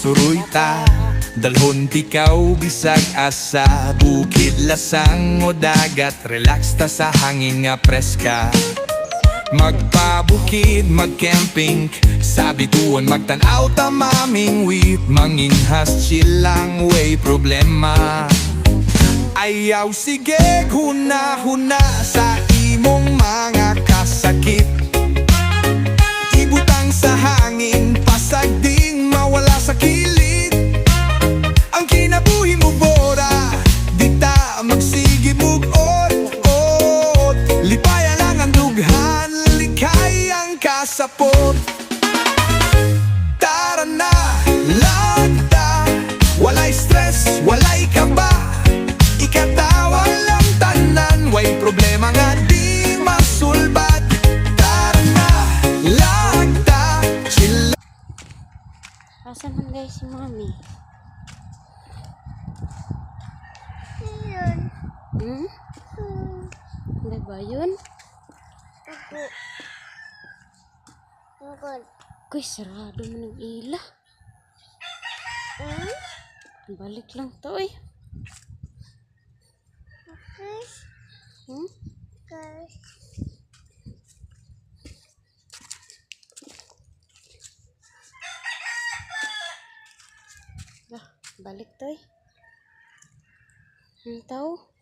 magsuruita. Dalhon tikaw bisag asa bukid, lasang o dagat, relax ta sa hangin nga preska. Magpabukid, magcamping, sa bituon magtanaw ta maming wit, manginhas chill lang, way problema. Ayaw sige huna-huna sa imong mga kasakit, ibutang sa hangin, pasag ding mawala sa kilid. Ang kinabuhi mo bora, di ta magsige bugod-od, lipaya lang ang dughan, likay ang kasapot. Tara na, lagda, walay stress, walay kaba, ikatawa lang tanan, way problema nga di masulbad. Tara na, lagda, chill. Asan man guys si Mami? Ayun. Hmm? Hindi ba yun? Ako. Angkol. Kuy, sarado mo ng ila. Balik lang to eh. Okay. Hmm? Okay. Balik to eh. Ang tao.